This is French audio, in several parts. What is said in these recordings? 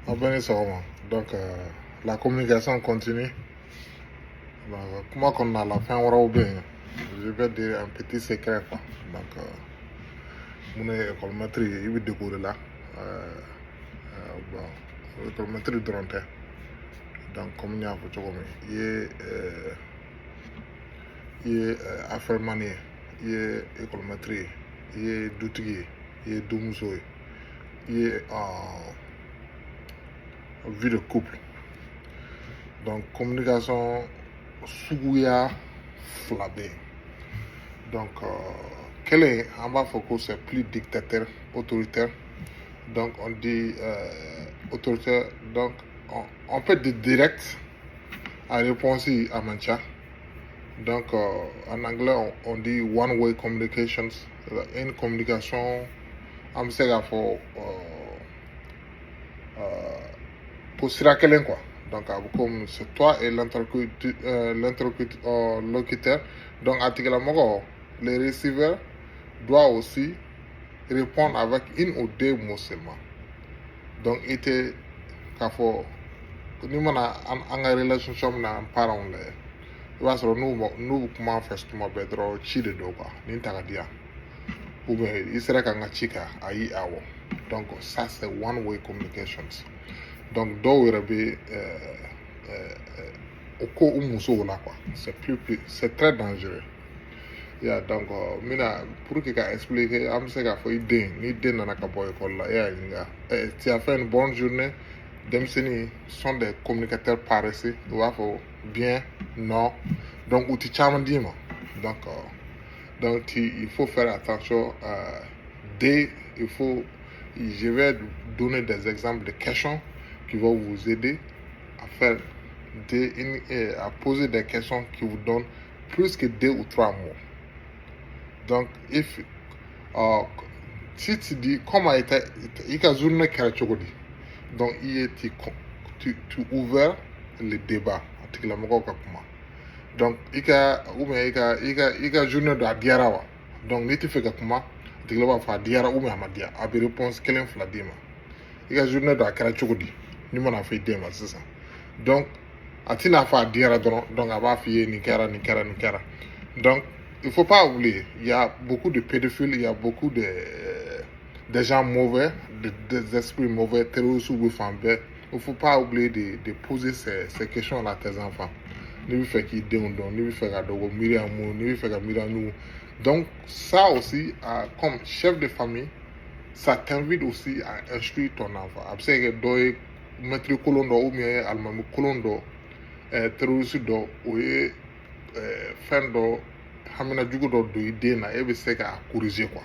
Donc, la communication continue. Comment qu'on a la fin, je vais dire un petit secret. Quoi. Donc, mon économétrie, il va découvrir là. Bon, économétrie de rentrée. Donc, comme il y a il y a affaire manier, il y a économétrie, il y a d'outils, il y a d'oumuso, il y a vie de couple. Donc, communication Suguya Flabé. Donc, quel est, en bas, c'est plus dictateur, autoritaire. Donc, on dit autoritaire. Donc, on peut dire direct à réponse à Mancha. Donc, en anglais, on dit one-way communications. Une communication, on sait pour Sirakelin, quoi. Donc, comme c'est toi et l'interlocuteur, donc, les receveurs doivent aussi répondre avec une ou deux mots seulement. Donc, il faut que nous avons une relation avec nos parents. Nous comment faire ce qu'on appelle chide doga, n'intagadia. Ou bien, il serait qu'un chica aïe awo. Donc, ça c'est one-way communications. Donc, c'est très dangereux. Yeah, donc, pour que expliquer, tu as fait une bonne journée. Demseni sont des communicateurs paresseux. Bien, non. Donc, il faut faire attention. Je vais donner des exemples de questions qui vont vous aider à faire à poser des questions qui vous donnent plus que 2 ou 3 mots. Donc, si tu dis comment était journée donc tu ouvert le débat donc journée de diarawa donc ni tu fais comment tu fa diara ou amadia abi réponse kelen fla dima journée de ni mona fait dema c'est ça donc atina fa diara donc aba fi ni kara donc il faut pas oublier, il y a beaucoup de pédophiles, il y a beaucoup de gens mauvais, des esprits mauvais, terroristes ou femmes. Il ne faut pas oublier de poser ces questions à tes enfants. Donc, ça aussi, comme chef de famille, ça t'invite aussi à instruire ton enfant. Après, mettre le colondo ou bien allemand colondo, terroriste ou fin de hamina jugo do idée na ebe se ka corriger quoi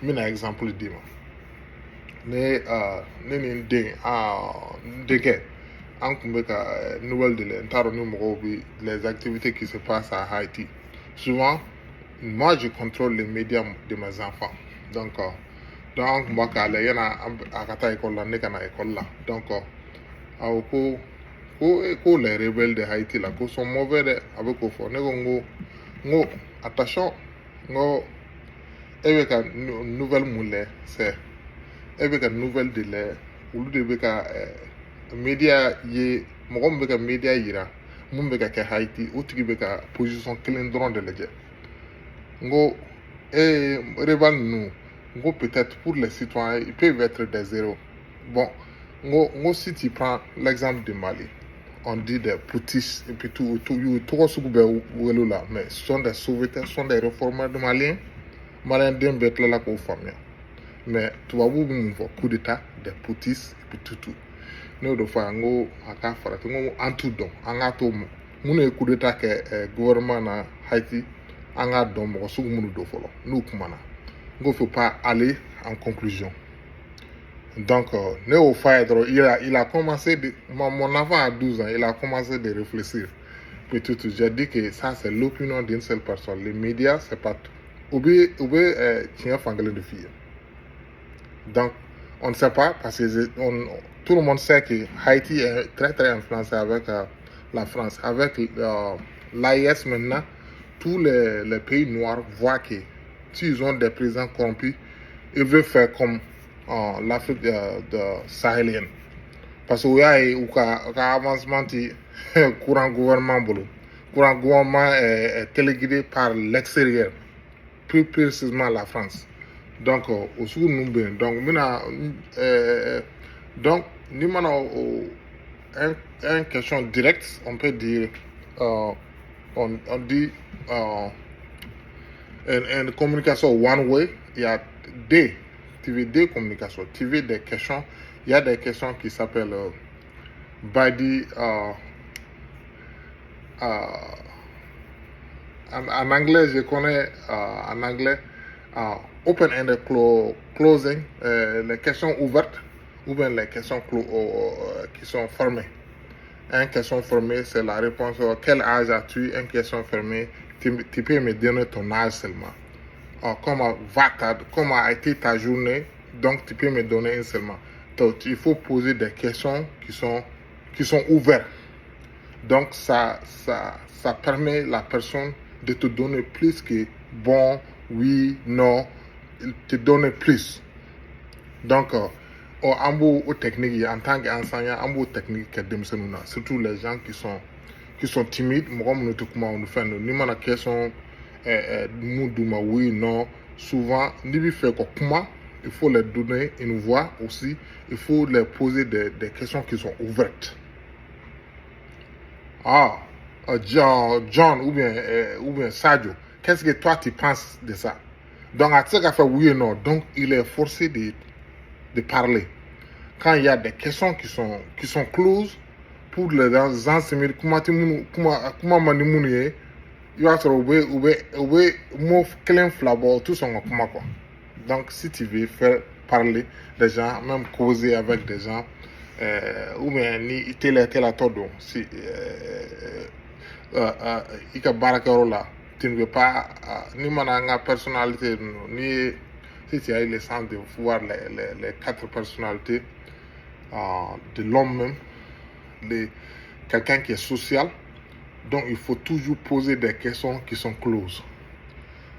mina exemple dima ne ni de deke an kumbe ka nouvelle de l'entaro ni mo bi les activités qui se passent à Haïti souvent moi je contrôle les médias de mes enfants donc moi ka la yana akata école la ne kana école là donc ko les rebelles de Haïti là ko sont mauvais avec au fond ngo attention ngo avec une nouvelle moulée c'est avec une nouvelle de l'air ou de beka média ye mo beka média yira mun beka ke Haïti ou tigi beka position clean drone de leje ngo rebelle nous ngo peut-être pour les citoyens ils peuvent être des héros bon ngo si tu prends l'exemple de Mali on dit des putschistes et puis tout là mais ce sont des sauveteurs, ce sont des réformeurs de Maliens d'un bête là qu'on forme mais tu vas vous voir coup d'état des putschistes et puis tout nous de fois ngo aka fara to ngo antu don anga to mun coup d'état que gouvernement na Haïti anga don mo su mun do folo nous kumana ngo faut pas aller en conclusion. Donc, il a commencé, mon enfant a 12 ans, il a commencé de réfléchir. Puis tout, j'ai dit que ça, c'est l'opinion d'une seule personne. Les médias, c'est pas tout. Tiens, de filles. Donc, on ne sait pas, parce que tout le monde sait que Haïti est très, très influencé avec la France. Avec l'AIS maintenant, tous les pays noirs voient que s'ils ont des présidents corrompus, ils veulent faire comme l'Afrique sahélienne. parce que o y'a ye u ka avancement ti courant gouvernement bolo. Courant gouvernement est téléguidé par l'extérieur, plus précisément la France. Donc au sugu ninnu bɛ yen donc n bɛna donc ni mana un question directe, on peut dire on dit une communication one way. Il y a deux communications. Tu veux des questions. Il y a des questions qui s'appellent body. En anglais, je connais en anglais open-ended closing, les questions ouvertes ou bien les questions qui sont fermées. Une question fermée, c'est la réponse quel âge as-tu? Une question fermée, tu peux me donner ton âge seulement. Comment a été ta journée? Donc tu peux me donner un seulement. Donc il faut poser des questions qui sont ouvertes. Donc ça permet la personne de te donner plus que bon, oui, non, te donner plus. Donc en technique, en tant qu'enseignant, en technique, surtout les gens qui sont timides, ni mana question oui, non, souvent, il faut leur donner une voix aussi, il faut leur poser des questions qui sont ouvertes. John ou bien Sadio, qu'est-ce que toi tu penses de ça? Donc, à ce qu'il fait oui et non, donc il est forcé de parler. Quand il y a des questions qui sont closes, pour les enseignants, comment manipuler, il va faire mot clé flabo, tout son comment quoi. Donc, si tu veux faire parler des gens, même causer avec des gens, ou bien ni télé todo, si ika barakaro là, tu ne veux pas ni mananga personnalité ni si tu as eu le sens de voir les quatre personnalités de l'homme même, quelqu'un qui est social, donc il faut toujours poser des questions qui sont closes.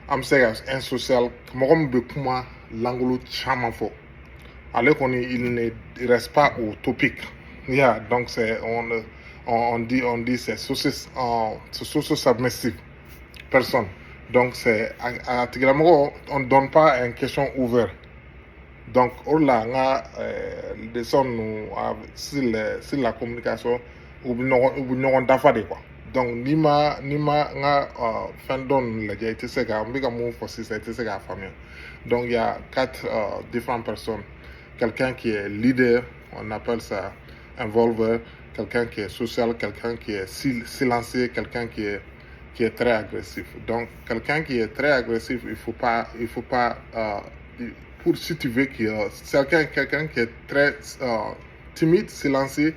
I'm saying un social, comme bekuma l'angolo chamafo. Alors il ne reste pas au topic. Yeah, donc c'est on dit c'est social submissive personne. Donc c'est on ne donne pas une question ouverte. Donc là sur la communication ou non d'affaires quoi. Donc nima nga fandon la été c'est ga mbiga mo forcer c'est ga famille. Donc il y a quatre différentes personnes. Quelqu'un qui est leader, on appelle ça involver, quelqu'un qui est social, quelqu'un qui est silencieux, quelqu'un qui est très agressif. Donc quelqu'un qui est très agressif, il faut pas pour si tu veux quelqu'un qui est très timide, silencieux,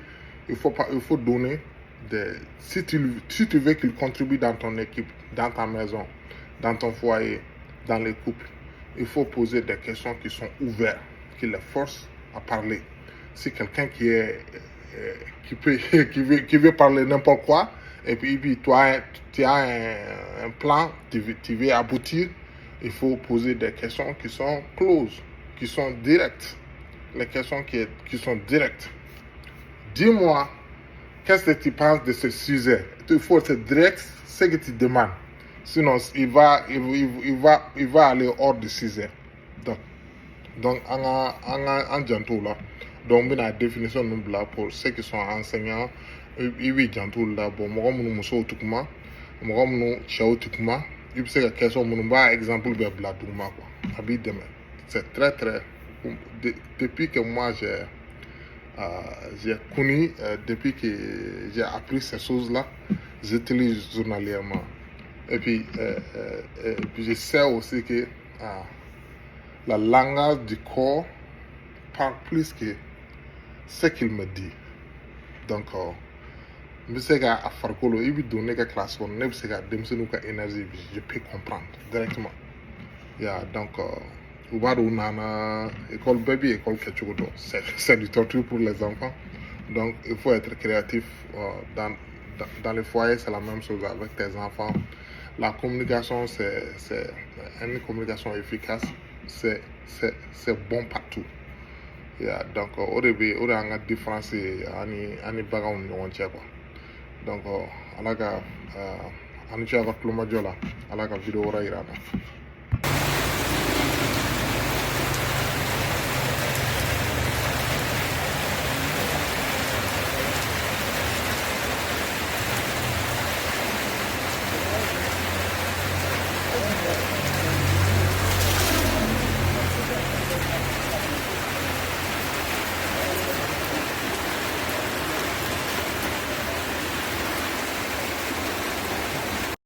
il faut donner si tu veux qu'il contribue dans ton équipe, dans ta maison, dans ton foyer, dans les couples, il faut poser des questions qui sont ouvertes, qui les forcent à parler. Si quelqu'un qui veut parler n'importe quoi, et puis toi tu as un plan, tu veux aboutir, il faut poser des questions qui sont closes, qui sont directes. Les questions qui sont directes. Dis-moi, qu'est-ce que tu penses de ce sujet? Il faut être direct, ce que tu demandes. Sinon, il va aller hors du sujet. Donc en jantou là. Donc, la définition là pour ceux qui sont enseignants, il jantou là. Bon, moi, je suis tukuma, moi, je suis tukuma. Il sait que question mon exemple de bladouma quoi. Habit demain. C'est très très. Depuis que moi j'ai connu, depuis que j'ai appris ces choses-là, j'utilise journalièrement. Et puis je sais aussi que la langage du corps parle plus que ce qu'il me dit. Donc, je sais qu'à Farkolo, il veut donner quelque classe, je sais qu'à Demsenou énergie, je peux comprendre directement. Yeah, donc, école baby, école Ketchugodo, c'est du torture pour les enfants. Donc, il faut être créatif. Dans le foyer, c'est la même chose avec tes enfants. La communication, c'est une communication efficace. C'est bon partout. ya donc o de an ka différence ye ani baganw ni ɲɔgɔn cɛ quoi donc ala ka ani ce a ka tulomajɔ la ala ka video wɛrɛ yira an na